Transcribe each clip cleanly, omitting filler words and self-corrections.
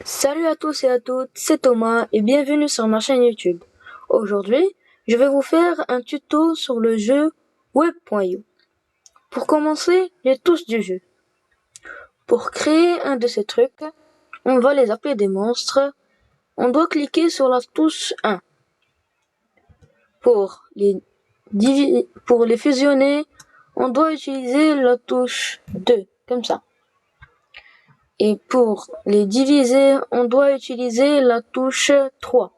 Salut à tous et à toutes, c'est Thomas et bienvenue sur ma chaîne YouTube. Aujourd'hui, je vais vous faire un tuto sur le jeu Web.io. Pour commencer, les touches du jeu. Pour créer un de ces trucs, on va les appeler des monstres. On doit cliquer sur la touche 1. Pour les fusionner, on doit utiliser la touche 2, comme ça. Et pour les diviser, on doit utiliser la touche 3,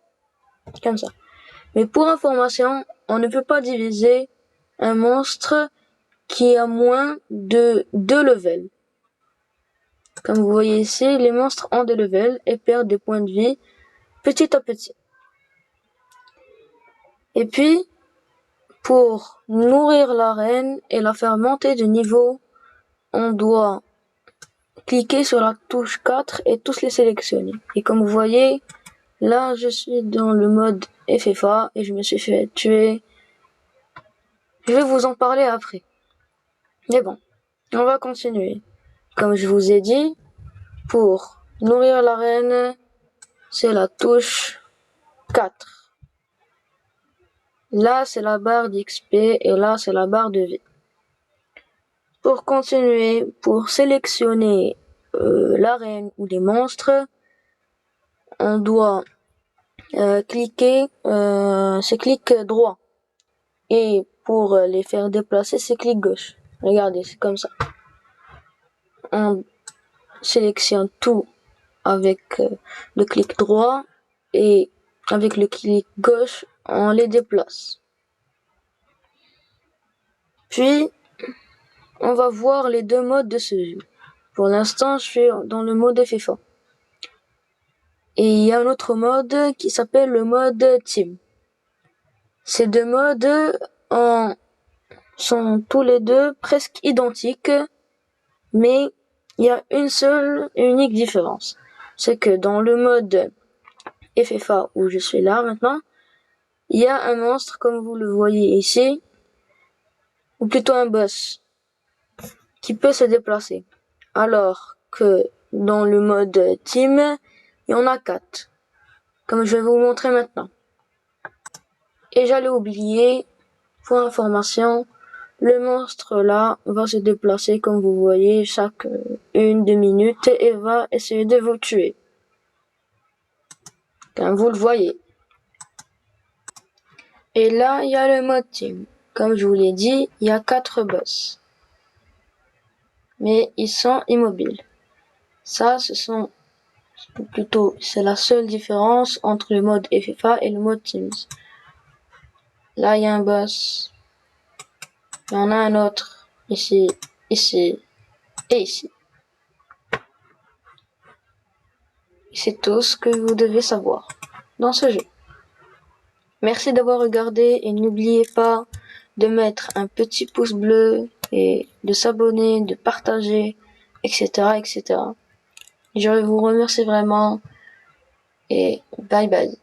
comme ça. Mais pour information, on ne peut pas diviser un monstre qui a moins de 2 levels. Comme vous voyez ici, les monstres ont des levels et perdent des points de vie petit à petit. Et puis, pour nourrir l'arène et la faire monter de niveau, on doit cliquer sur la touche 4 et tous les sélectionner. Et comme vous voyez, là je suis dans le mode FFA et je me suis fait tuer. Je vais vous en parler après. Mais bon, on va continuer. Comme je vous ai dit, pour nourrir l'arène, c'est la touche 4. Là, c'est la barre d'XP et là, c'est la barre de vie. Pour continuer, pour sélectionner l'arène ou les monstres, on doit cliquer, c'est clic droit. Et pour les faire déplacer, c'est clic gauche. Regardez, c'est comme ça. On sélectionne tout avec le clic droit et avec le clic gauche, on les déplace. Puis, on va voir les deux modes de ce jeu. Pour l'instant, je suis dans le mode FFA. Et il y a un autre mode qui s'appelle le mode Team. Ces deux modes sont tous les deux presque identiques, mais il y a une seule et unique différence. C'est que dans le mode FFA où je suis là maintenant, il y a un monstre comme vous le voyez ici, ou plutôt un boss, qui peut se déplacer. Alors que dans le mode team, il y en a 4, comme je vais vous montrer maintenant. Et j'allais oublier, pour information, le monstre là va se déplacer comme vous voyez chaque 1-2 minutes et va essayer de vous tuer. Comme vous le voyez. Et là, il y a le mode team. Comme je vous l'ai dit, il y a 4 boss. Mais ils sont immobiles. Ça, c'est la seule différence entre le mode FFA et le mode Teams. Là, il y a un boss. Il y en a un autre. Ici, ici et ici. C'est tout ce que vous devez savoir dans ce jeu. Merci d'avoir regardé et n'oubliez pas de mettre un petit pouce bleu et de s'abonner, de partager, etc., etc. Je vous remercie vraiment et bye bye.